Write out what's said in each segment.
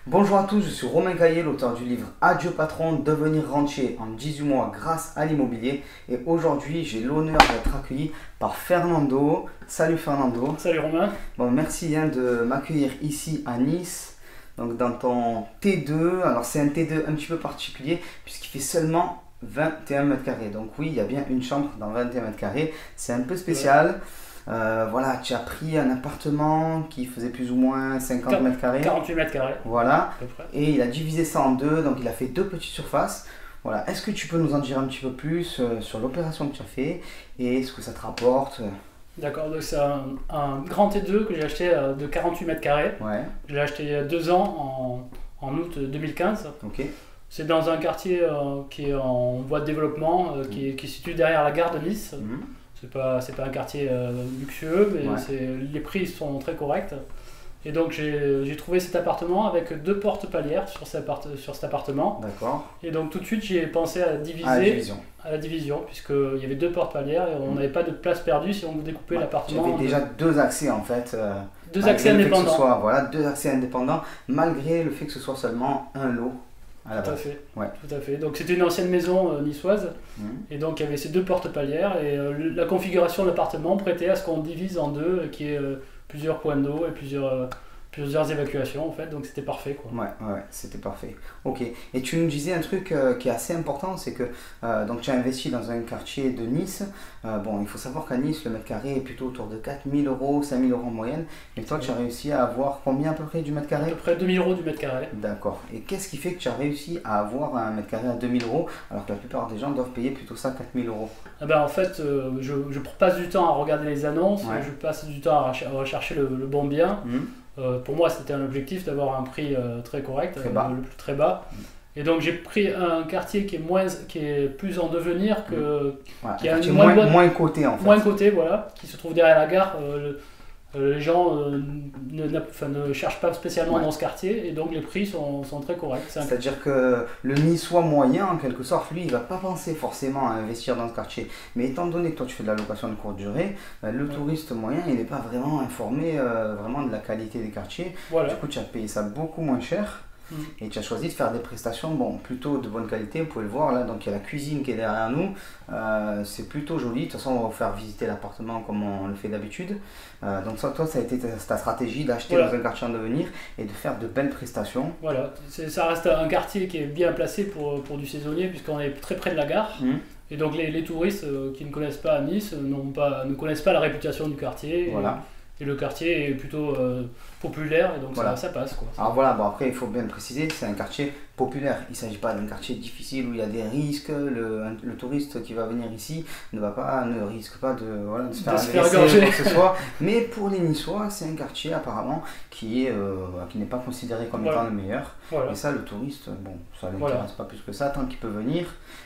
Bonjour à tous, je suis Romain Caillé, l'auteur du livre Adieu patron, devenir rentier en 18 mois grâce à l'immobilier. Et aujourd'hui, j'ai l'honneur d'être accueilli par Fernando. Salut Fernando. Salut Romain. Bon, merci de m'accueillir ici à Nice, donc dans ton T2. Alors c'est un T2 un petit peu particulier puisqu'il fait seulement 21 mètres carrés. Donc oui, il y a bien une chambre dans 21 mètres carrés. C'est un peu spécial. Voilà, tu as pris un appartement qui faisait plus ou moins 50 mètres carrés. 48 mètres carrés. Voilà. À peu près. Et il a divisé ça en deux, donc il a fait deux petites surfaces. Voilà. Est-ce que tu peux nous en dire un petit peu plus sur l'opération que tu as fait et ce que ça te rapporte? D'accord, donc c'est un grand T2 que j'ai acheté de 48 mètres carrés. Ouais. Je l'ai acheté il y a 2 ans, en août 2015. Ok. C'est dans un quartier qui est en voie de développement, qui est situé derrière la gare de Nice. Mhm. C'est pas un quartier luxueux, mais Ouais. les prix sont très corrects. Et donc j'ai trouvé cet appartement avec 2 portes palières sur cet appartement. D'accord. Et donc tout de suite j'ai pensé à Ah, la diviser division. à la division, puisqu'il y avait 2 portes palières et on n'avait pas de place perdue si on découpait Ouais. l'appartement. J'avais déjà deux accès en fait. Deux Malgré accès le fait que ce indépendants. soit, voilà, deux accès indépendants, malgré le fait que ce soit seulement un lot à la Tout à base. fait. Ouais. Tout à fait. Donc c'était une ancienne maison niçoise, Mhm. et donc il y avait ces 2 portes palières, et la configuration de l'appartement prêtait à ce qu'on divise en deux, qu'il y ait plusieurs points d'eau et plusieurs évacuations en fait, donc c'était parfait quoi. Ouais, c'était parfait. Ok. Et tu nous disais un truc qui est assez important, c'est que donc tu as investi dans un quartier de Nice. Bon, il faut savoir qu'à Nice, le mètre carré est plutôt autour de 4000 euros, 5000 euros en moyenne. Mais toi, tu as réussi à avoir combien à peu près du mètre À carré? peu près 2000 euros du mètre carré. D'accord. Et qu'est-ce qui fait que tu as réussi à avoir un mètre carré à 2000 euros alors que la plupart des gens doivent payer plutôt ça 4000 euros? Ah ben, en fait, je passe du temps à regarder les annonces, Ouais. je passe du temps à rechercher le bon bien. Mhm. Pour moi, c'était un objectif d'avoir un prix très correct, Très bas. le plus très bas. Et donc j'ai pris un quartier qui est plus en devenir, Voilà, qui un a quartier une moins moins, bonne- moins coté en fait. moins coté, voilà, qui se trouve derrière la gare. Les gens ne cherchent pas spécialement Ouais. dans ce quartier, et donc les prix sont très corrects. C'est-à-dire que le niçois moyen, en quelque sorte, lui, il va pas penser forcément à investir dans ce quartier. Mais étant donné que toi, tu fais de la location de courte durée, le touriste moyen, il n'est pas vraiment informé vraiment de la qualité des quartiers. Voilà. Du coup, tu as payé ça beaucoup moins cher. Et tu as choisi de faire des prestations bon, plutôt de bonne qualité, vous pouvez le voir là, donc il y a la cuisine qui est derrière nous, c'est plutôt joli, de toute façon on va vous faire visiter l'appartement comme on le fait d'habitude. Donc ça, toi ça a été ta stratégie d'acheter Voilà. dans un quartier en devenir et de faire de belles prestations. Voilà, ça reste un quartier qui est bien placé pour du saisonnier, puisqu'on est très près de la gare. Et donc les touristes qui ne connaissent pas Nice ne connaissent pas la réputation du quartier. Voilà. Et le quartier est plutôt populaire, et donc Voilà. ça passe quoi. Alors voilà, bon après il faut bien le préciser, c'est un quartier populaire. Il ne s'agit pas d'un quartier difficile où il y a des risques. Le touriste qui va venir ici ne risque pas de, voilà, de se faire agresser égorger. ou quoi que ce soit. Mais pour les Niçois, c'est un quartier apparemment qui n'est pas considéré comme Voilà. étant le meilleur. Voilà. Et ça, le touriste, bon, ça ne Voilà. l'intéresse pas plus que ça, tant qu'il peut venir.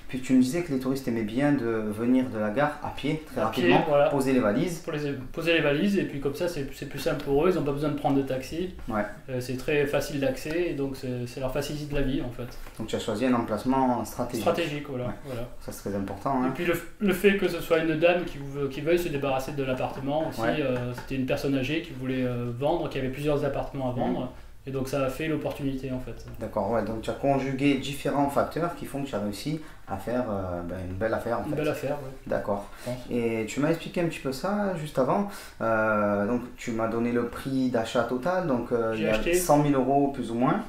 Puis tu me disais que les touristes aimaient bien de venir de la gare à pied, très À pied, rapidement, voilà. poser les valises. Pour poser les valises, et puis comme ça c'est plus simple pour eux, ils n'ont pas besoin de prendre de taxi. Ouais. C'est très facile d'accès, et donc c'est leur facilité de la vie en fait. Donc tu as choisi un emplacement stratégique. Stratégique, voilà. Ouais. Voilà. Ça c'est très important. Et Hein. puis le fait que ce soit une dame qui veuille se débarrasser de l'appartement aussi, Ouais. c'était une personne âgée qui voulait vendre, qui avait plusieurs appartements à vendre, et donc ça a fait l'opportunité en fait. D'accord, ouais, donc tu as conjugué différents facteurs qui font que tu as réussi à faire une belle affaire en Une fait. belle affaire, ouais, D'accord. je pense. Et tu m'as expliqué un petit peu ça juste avant. Donc tu m'as donné le prix d'achat total, donc il J'ai y a acheté 100 000 euros plus ou moins.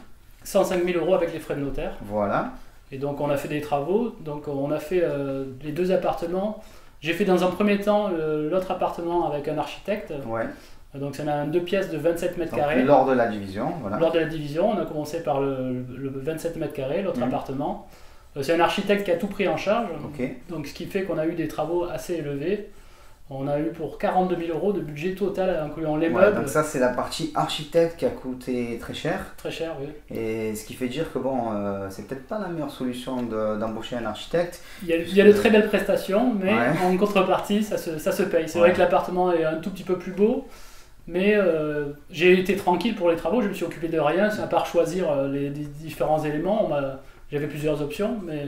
105 000 euros avec les frais de notaire. Voilà. Et donc on a fait des travaux, donc on a fait les 2 appartements. J'ai fait dans un premier temps l'autre appartement avec un architecte, Ouais. donc c'est un 2 pièces de 27 mètres Donc, carrés. lors de la division, voilà. Lors de la division, on a commencé par le 27 mètres carrés, l'autre appartement. C'est un architecte qui a tout pris en charge, Ok. donc ce qui fait qu'on a eu des travaux assez élevés. On a eu pour 42 000 euros de budget total, incluant les Voilà, meubles. donc ça c'est la partie architecte qui a coûté très cher. Très cher, oui. Et ce qui fait dire que bon, c'est peut-être pas la meilleure solution d'embaucher un architecte. Il y a de très belles prestations, mais Ouais. en contrepartie, ça se paye. C'est Ouais. vrai que l'appartement est un tout petit peu plus beau, mais j'ai été tranquille pour les travaux, je me suis occupé de rien, à part choisir les différents éléments. J'avais plusieurs options, mais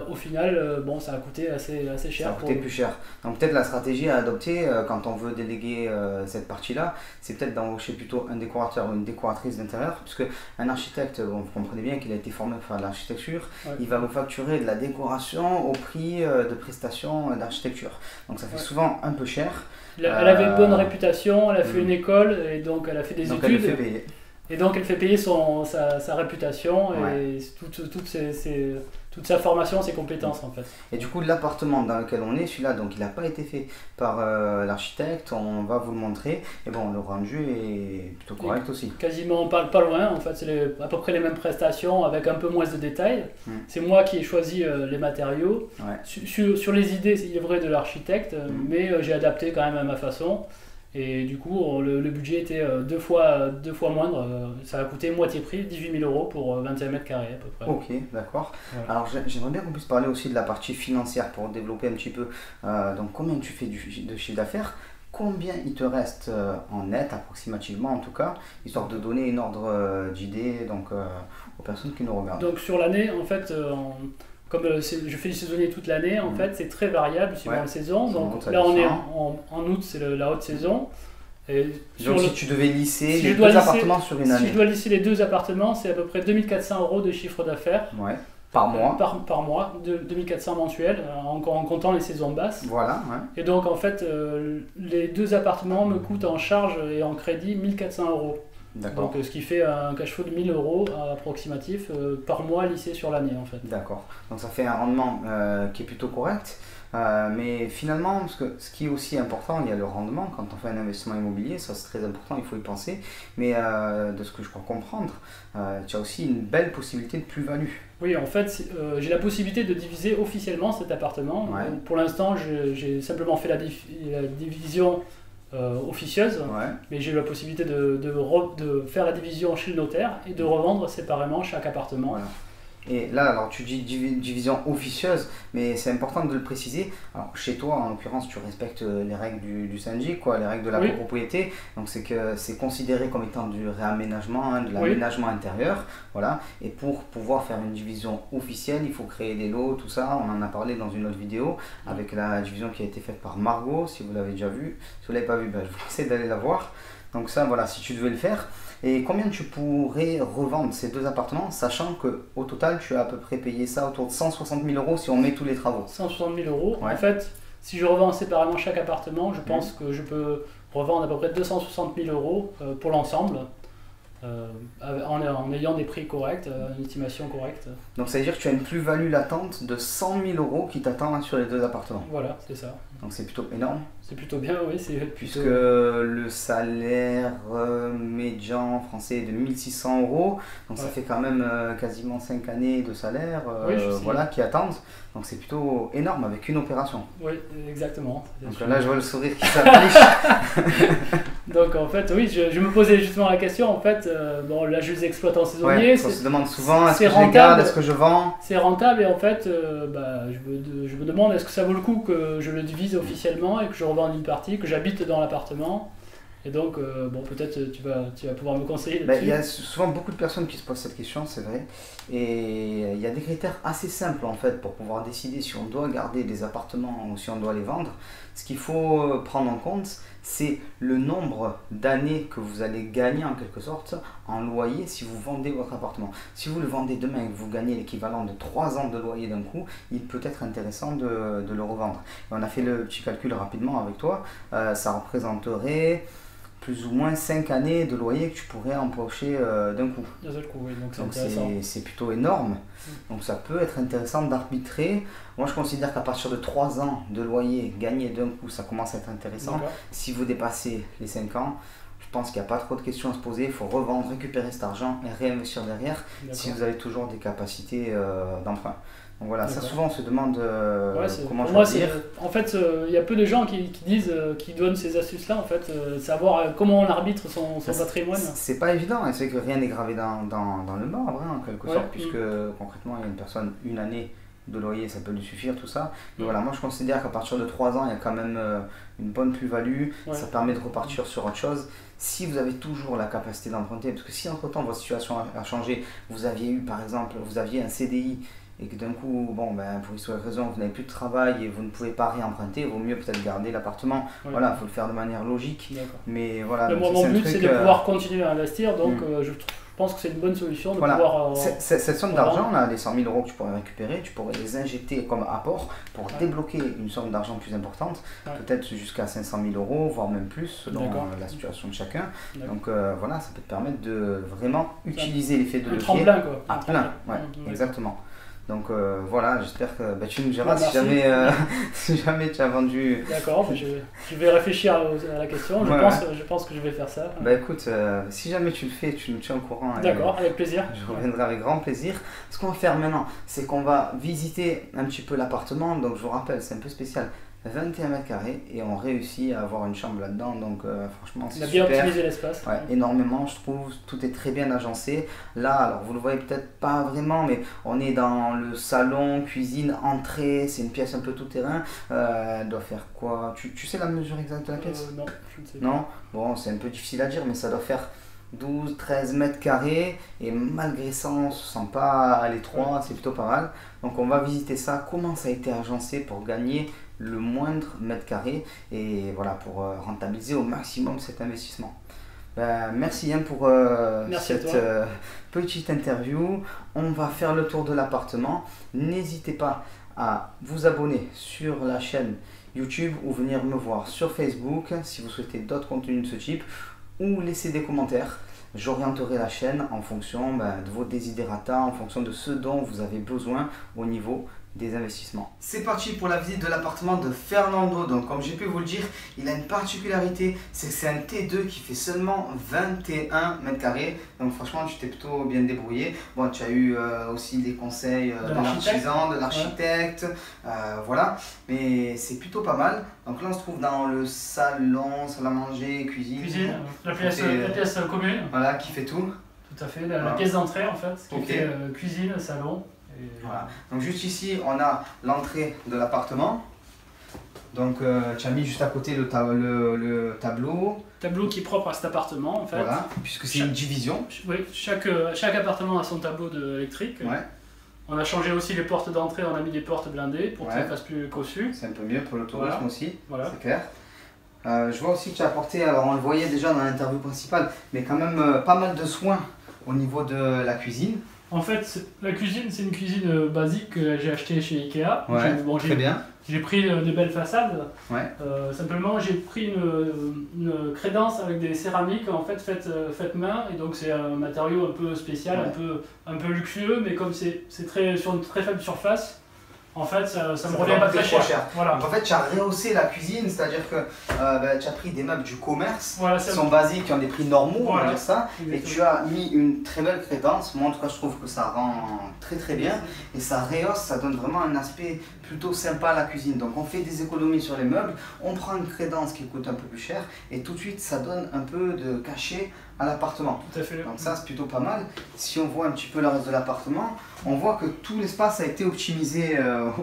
au final, bon, ça a coûté assez cher. Ça a coûté plus cher. Donc peut-être la stratégie à adopter quand on veut déléguer cette partie-là, c'est peut-être d'embaucher plutôt un décorateur ou une décoratrice d'intérieur, puisque un architecte, bon, vous comprenez bien qu'il a été formé pour faire de l'architecture, il va vous facturer de la décoration au prix de prestations d'architecture. Donc ça fait souvent un peu cher. Elle avait une bonne réputation, elle a fait une école, et donc elle a fait des études. Elle le fait payer. Et donc elle fait payer sa réputation et toute sa formation, ses compétences en fait. Et du coup l'appartement dans lequel on est, celui-là, donc il n'a pas été fait par l'architecte, on va vous le montrer. Et bon, le rendu est plutôt correct aussi. Quasiment pas loin, en fait c'est à peu près les mêmes prestations avec un peu moins de détails. C'est moi qui ai choisi les matériaux. Sur les idées, il est vrai de l'architecte, mais j'ai adapté quand même à ma façon. Et du coup, le budget était deux fois moindre. Ça a coûté moitié prix, 18 000 € pour 21 mètres carrés à peu près. Ok, d'accord. Voilà. Alors j'aimerais bien qu'on puisse parler aussi de la partie financière pour développer un petit peu. Donc combien tu fais de chiffre d'affaires, combien il te reste en net approximativement en tout cas, histoire de donner une ordre d'idée donc, aux personnes qui nous regardent. Donc sur l'année, en fait, comme je fais du saisonnier toute l'année, en fait, c'est très variable suivant la saison. Donc là, on est en août, c'est la haute saison. Et donc si tu devais lisser les deux appartements sur une année. Si je dois lisser les deux appartements, c'est à peu près 2400 € de chiffre d'affaires. Ouais. Par mois. Par mois, 2400 mensuels, en comptant les saisons basses. Voilà. Ouais. Et donc en fait, les deux appartements me coûtent en charge et en crédit 1400 €. Donc ce qui fait un cash flow de 1000 € approximatif par mois lissé sur l'année en fait. D'accord. Donc ça fait un rendement qui est plutôt correct. Mais finalement, parce que ce qui est aussi important, il y a le rendement quand on fait un investissement immobilier, ça c'est très important, il faut y penser. Mais de ce que je crois comprendre, tu as aussi une belle possibilité de plus-value. Oui, en fait, j'ai la possibilité de diviser officiellement cet appartement. Pour l'instant, j'ai simplement fait la division officieuse, mais j'ai eu la possibilité de faire la division chez le notaire et de revendre séparément chaque appartement. Voilà. Et là, alors tu dis division officieuse, mais c'est important de le préciser. Alors chez toi, en l'occurrence, tu respectes les règles du syndic, quoi, les règles de la copropriété. Donc c'est que c'est considéré comme étant du réaménagement, de l'aménagement intérieur, voilà. Et pour pouvoir faire une division officielle, il faut créer des lots, tout ça. On en a parlé dans une autre vidéo avec la division qui a été faite par Margot. Si vous l'avez déjà vue, si vous l'avez pas vue, ben, je vous conseille d'aller la voir. Donc ça, voilà, si tu devais le faire. Et combien tu pourrais revendre ces deux appartements, sachant qu'au total, tu as à peu près payé ça autour de 160 000 € si on met tous les travaux. 160 000 €. En fait, si je revends séparément chaque appartement, je pense que je peux revendre à peu près 260 000 € pour l'ensemble, en ayant des prix corrects, une estimation correcte. Donc ça veut dire que tu as une plus-value latente de 100 000 € qui t'attend sur les deux appartements. Voilà, c'est ça. Donc c'est plutôt énorme. C'est plutôt bien, oui. Puisque le salaire médian français est de 1 600 €, donc ça fait quand même quasiment 5 années de salaire voilà, qui attendent. Donc c'est plutôt énorme avec une opération. Oui, exactement. Donc là je vois le sourire qui s'affiche. Donc en fait, oui, je me posais justement la question, en fait, bon là je les exploite en saisonnier. On se demande souvent, est-ce que je les garde, est-ce que je vends? C'est rentable et en fait, je me demande est-ce que ça vaut le coup que je le divise officiellement et que je revende une partie, que j'habite dans l'appartement. Et donc, bon, peut-être tu vas pouvoir me conseiller là-dessus. Il y a souvent beaucoup de personnes qui se posent cette question, c'est vrai. Et il y a des critères assez simples en fait pour pouvoir décider si on doit garder des appartements ou si on doit les vendre. Ce qu'il faut prendre en compte, c'est le nombre d'années que vous allez gagner en quelque sorte en loyer si vous vendez votre appartement. Si vous le vendez demain et que vous gagnez l'équivalent de 3 ans de loyer d'un coup, il peut être intéressant de le revendre. Et on a fait le petit calcul rapidement avec toi, ça représenterait plus ou moins 5 années de loyer que tu pourrais empocher d'un coup. D'un seul coup, oui. Donc c'est plutôt énorme. Donc ça peut être intéressant d'arbitrer. Moi je considère qu'à partir de 3 ans de loyer gagné d'un coup, ça commence à être intéressant. Si vous dépassez les 5 ans, je pense qu'il n'y a pas trop de questions à se poser. Il faut revendre, récupérer cet argent et réinvestir derrière si vous avez toujours des capacités d'emprunt. Donc voilà, ça souvent on se demande comment choisir. En fait, il y a peu de gens qui disent, qui donnent ces astuces-là, en fait, savoir comment on arbitre son patrimoine. C'est pas évident, et c'est que rien n'est gravé dans le marbre, en quelque sorte, puisque concrètement, il y a une personne, une année de loyer, ça peut lui suffire, tout ça. Mais voilà, moi je considère qu'à partir de 3 ans, il y a quand même une bonne plus-value, ça permet de repartir sur autre chose. Si vous avez toujours la capacité d'emprunter, parce que si entre-temps votre situation a changé, vous aviez eu par exemple, vous aviez un CDI, et que d'un coup, bon, ben, pour X raison, vous n'avez plus de travail et vous ne pouvez pas réemprunter, il vaut mieux peut-être garder l'appartement. Oui. Voilà, il faut le faire de manière logique. Mais voilà, mon but, c'est de pouvoir continuer à investir, donc je pense que c'est une bonne solution de pouvoir... Cette somme d'argent, là, les 100 000 euros que tu pourrais récupérer, tu pourrais les injecter comme apport pour débloquer une somme d'argent plus importante, peut-être jusqu'à 500 000 euros, voire même plus, selon la situation de chacun. Donc voilà, ça peut te permettre de vraiment utiliser l'effet de levier. Tremplin, quoi. À plein, exactement. Donc voilà, j'espère que tu nous diras si jamais tu as vendu... D'accord, je vais réfléchir à la question, je pense que je vais faire ça. Bah écoute, si jamais tu le fais, tu nous tiens au courant. D'accord, avec plaisir. Je reviendrai avec grand plaisir. Ce qu'on va faire maintenant, c'est qu'on va visiter un petit peu l'appartement. Donc je vous rappelle, c'est un peu spécial. 21 mètres carrés et on réussit à avoir une chambre là-dedans, donc franchement c'est super. On a bien optimisé l'espace. Énormément, je trouve, tout est très bien agencé. Là, alors vous le voyez peut-être pas vraiment, mais on est dans le salon, cuisine, entrée, c'est une pièce un peu tout terrain. Elle doit faire quoi? Tu sais la mesure exacte de la pièce? Non, je ne sais pas. Non? Bon, c'est un peu difficile à dire, mais ça doit faire 12-13 mètres carrés et malgré ça on se sent pas à l'étroit, c'est plutôt pas mal. Donc on va visiter ça, comment ça a été agencé pour gagner le moindre mètre carré et voilà, pour rentabiliser au maximum cet investissement. Merci Yann pour cette petite interview. On va faire le tour de l'appartement. N'hésitez pas à vous abonner sur la chaîne YouTube ou venir me voir sur Facebook si vous souhaitez d'autres contenus de ce type, ou laisser des commentaires. J'orienterai la chaîne en fonction de vos desiderata, en fonction de ce dont vous avez besoin au niveau des investissements. C'est parti pour la visite de l'appartement de Fernando. Donc comme j'ai pu vous le dire, il a une particularité, c'est que c'est un T2 qui fait seulement 21 mètres carrés. Donc franchement, tu t'es plutôt bien débrouillé. Bon, tu as eu aussi des conseils de l'artisan, de l'architecte, voilà. Mais c'est plutôt pas mal. Donc là, on se trouve dans le salon, salle à manger, cuisine. La pièce commune. Voilà, qui fait tout. Tout à fait, la pièce d'entrée en fait, qui fait cuisine, salon. Voilà. Donc juste ici, on a l'entrée de l'appartement. Donc tu as mis juste à côté le tableau. Tableau qui est propre à cet appartement en fait. Voilà, puisque c'est une division. Oui, chaque appartement a son tableau électrique. On a changé aussi les portes d'entrée, on a mis des portes blindées pour que ça fasse plus cossu. C'est un peu mieux pour le tourisme aussi, c'est clair. Je vois aussi que tu as apporté, alors on le voyait déjà dans l'interview principale, mais quand même pas mal de soins au niveau de la cuisine. En fait, la cuisine, c'est une cuisine basique que j'ai achetée chez Ikea. Très bien. J'ai pris des belles façades. Simplement, j'ai pris une crédence avec des céramiques en fait faites main, et donc c'est un matériau un peu spécial, un peu luxueux, mais comme c'est sur une très faible surface, en fait, ça me revient pas très cher. Voilà. Donc en fait, tu as rehaussé la cuisine, c'est-à-dire que tu as pris des meubles du commerce qui sont basiques, qui ont des prix normaux, on va dire ça, et tu as mis une très belle crédence. Moi, en tout cas, je trouve que ça rend très très bien, et ça rehausse, ça donne vraiment un aspect plutôt sympa à la cuisine. Donc on fait des économies sur les meubles, on prend une crédence qui coûte un peu plus cher, et tout de suite, ça donne un peu de cachet à l'appartement. Tout à fait. Donc ça, c'est plutôt pas mal. Si on voit un petit peu le reste de l'appartement, on voit que tout l'espace a été optimisé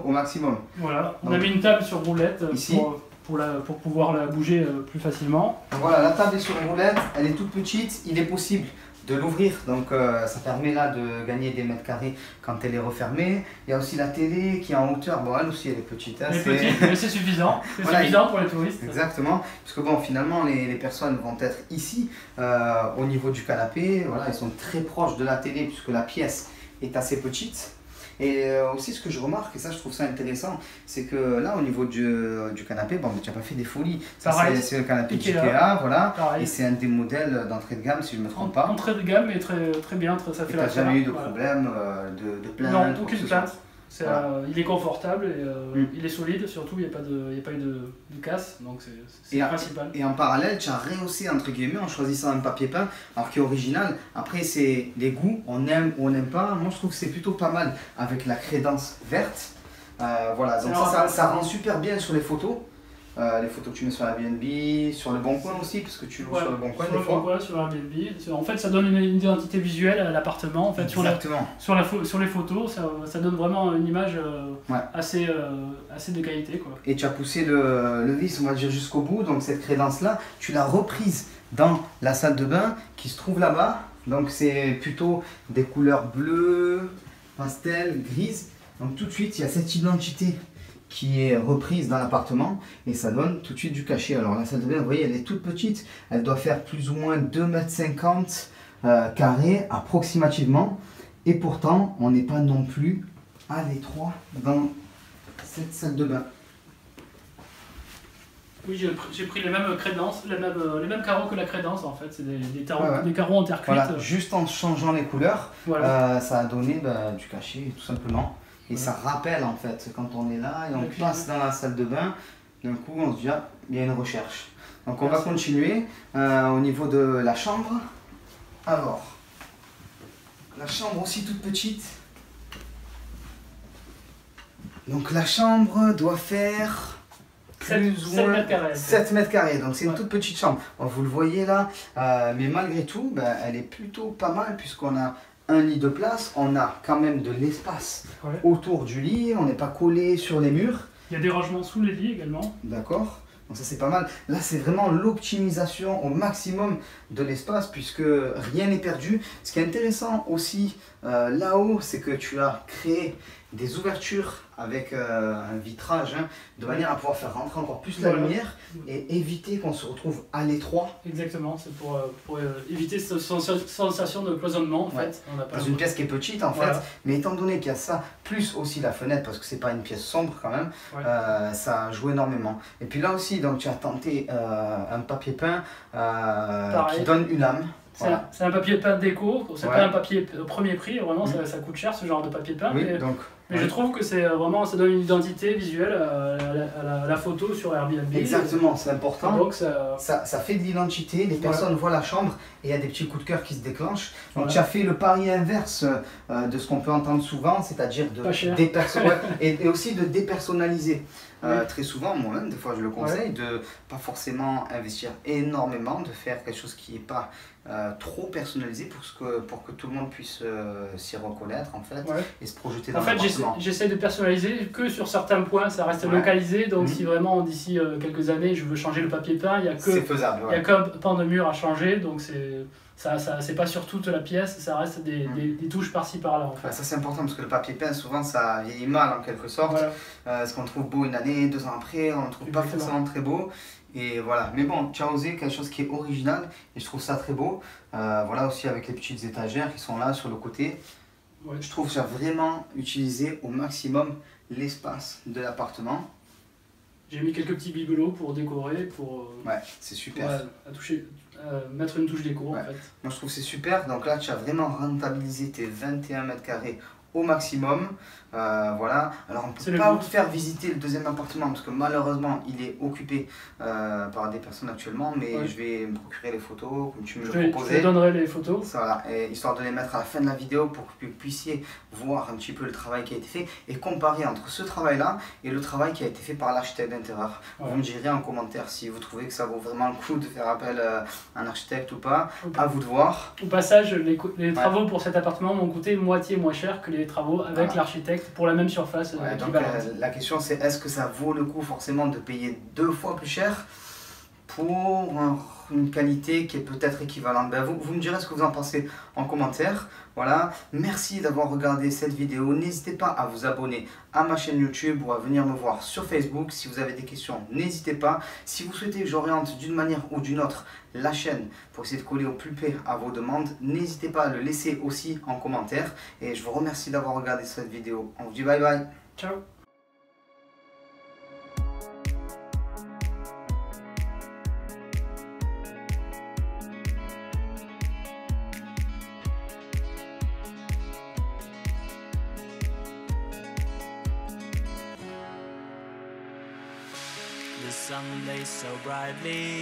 au maximum. Voilà, on a mis une table sur roulette ici pour pouvoir la bouger plus facilement. Donc voilà, la table est sur roulette, elle est toute petite, il est possible de l'ouvrir, donc ça permet là de gagner des mètres carrés quand elle est refermée. Il y a aussi la télé qui est en hauteur, bon elle aussi elle est petite. Elle est petite, mais c'est suffisant, suffisant pour les touristes. Exactement, parce que bon finalement les personnes vont être ici au niveau du canapé, voilà, ils sont très proches de la télé puisque la pièce est assez petite. Et aussi ce que je remarque, et ça je trouve ça intéressant, c'est que là au niveau du canapé, bon tu n'as pas fait des folies. C'est le canapé Ikea, voilà. Et c'est un des modèles d'entrée de gamme si je ne me trompe pas. Entrée de gamme et très bien, ça fait la tu n'as jamais eu de problème de plainte? Non, aucune plainte. Il est confortable et il est solide, surtout il n'y a pas eu de casse, donc c'est le principal. Et en parallèle, tu as rehaussé entre guillemets en choisissant un papier peint, alors qui est original. Après, c'est les goûts, on aime ou on n'aime pas. Moi, je trouve que c'est plutôt pas mal avec la crédence verte. Voilà, donc ça rend super bien sur les photos. Les photos que tu mets sur Airbnb, sur le Bon Coin aussi, parce que tu loues sur le Bon Coin des fois. Sur le Bon Coin, sur Airbnb. En fait, ça donne une identité visuelle à l'appartement. En fait, exactement. Sur les photos, ça donne vraiment une image assez de qualité, quoi. Et tu as poussé le vis, on va dire, jusqu'au bout. Donc cette crédence-là, tu l'as reprise dans la salle de bain qui se trouve là-bas. Donc c'est plutôt des couleurs bleues, pastel, grises. Donc tout de suite, il y a cette identité qui est reprise dans l'appartement et ça donne tout de suite du cachet. Alors la salle de bain, vous voyez, elle est toute petite. Elle doit faire plus ou moins 2,50 m carrés approximativement. Et pourtant, on n'est pas non plus à l'étroit dans cette salle de bain. Oui, j'ai pris les mêmes crédences, les mêmes carreaux que la crédence en fait. C'est des carreaux en terre cuite. Voilà, juste en changeant les couleurs, voilà. Ça a donné du cachet tout simplement. Et ça rappelle en fait, quand on est là et on passe dans la salle de bain, d'un coup on se dit ah, il y a une recherche. Donc on va continuer au niveau de la chambre. Alors, la chambre aussi toute petite. Donc la chambre doit faire... 7 mètres carrés. 7 mètres carrés, donc c'est une toute petite chambre. Bon, vous le voyez là, mais malgré tout, elle est plutôt pas mal puisqu'on a un lit de place, on a quand même de l'espace autour du lit, on n'est pas collé sur les murs. Il y a des rangements sous les lits également. D'accord, donc ça c'est pas mal. Là c'est vraiment l'optimisation au maximum de l'espace puisque rien n'est perdu. Ce qui est intéressant aussi là-haut, c'est que tu as créé des ouvertures avec un vitrage de manière à pouvoir faire rentrer encore plus la lumière et éviter qu'on se retrouve à l'étroit. Exactement, c'est pour éviter cette sensation de cloisonnement en fait. Dans une pièce qui est petite en fait, mais étant donné qu'il y a ça, plus aussi la fenêtre parce que c'est pas une pièce sombre quand même, ça joue énormément. Et puis là aussi, donc tu as tenté un papier peint qui donne une âme. Voilà. C'est un papier peint déco, c'est pas un papier premier prix, vraiment ça coûte cher ce genre de papier peint. Oui, mais je trouve que c'est vraiment, ça donne une identité visuelle à la photo sur Airbnb. Exactement, c'est important. Donc ça fait de l'identité, les personnes voient la chambre et il y a des petits coups de cœur qui se déclenchent. Donc tu as fait le pari inverse de ce qu'on peut entendre souvent, c'est-à-dire de et aussi de dépersonnaliser. Très souvent, moi-même, des fois je le conseille, de pas forcément investir énormément, de faire quelque chose qui n'est pas trop personnalisé pour que tout le monde puisse s'y reconnaître en fait et se projeter dans l'appartement. En fait, j'essaie de personnaliser que sur certains points, ça reste localisé, donc si vraiment d'ici quelques années je veux changer le papier peint, il n'y a qu'un pan de mur à changer, donc c'est pas sur toute la pièce, ça reste des touches par-ci par-là. En fait. Ça c'est important parce que le papier peint souvent ça vieillit mal en quelque sorte, ce qu'on trouve beau une année, 2 ans après, on ne trouve pas forcément très beau. Et voilà, mais bon, tu as osé quelque chose qui est original et je trouve ça très beau. Voilà aussi avec les petites étagères qui sont là sur le côté. Je trouve que tu as vraiment utilisé au maximum l'espace de l'appartement. J'ai mis quelques petits bibelots pour décorer, c'est super. Mettre une touche déco en fait. Moi je trouve que c'est super, donc là tu as vraiment rentabilisé tes 21 mètres carrés au maximum. Voilà, alors on ne peut pas vous faire visiter le deuxième appartement parce que malheureusement il est occupé par des personnes actuellement, mais je vais me procurer les photos comme tu me le proposais. Je te donnerai les photos. Voilà, et histoire de les mettre à la fin de la vidéo pour que vous puissiez voir un petit peu le travail qui a été fait et comparer entre ce travail là et le travail qui a été fait par l'architecte d'intérieur. Vous me direz en commentaire si vous trouvez que ça vaut vraiment le coup de faire appel à un architecte ou pas, à vous de voir. Au passage, les travaux pour cet appartement m'ont coûté moitié moins cher que les travaux avec l'architecte pour la même surface. Donc la question c'est est-ce que ça vaut le coup forcément de payer 2 fois plus cher pour une qualité qui est peut-être équivalente. Vous me direz ce que vous en pensez en commentaire. Voilà, merci d'avoir regardé cette vidéo. N'hésitez pas à vous abonner à ma chaîne YouTube ou à venir me voir sur Facebook. Si vous avez des questions, n'hésitez pas. Si vous souhaitez que j'oriente d'une manière ou d'une autre la chaîne pour essayer de coller au plus près à vos demandes, n'hésitez pas à le laisser aussi en commentaire. Et je vous remercie d'avoir regardé cette vidéo. On vous dit bye bye. Ciao. The sun lays so brightly.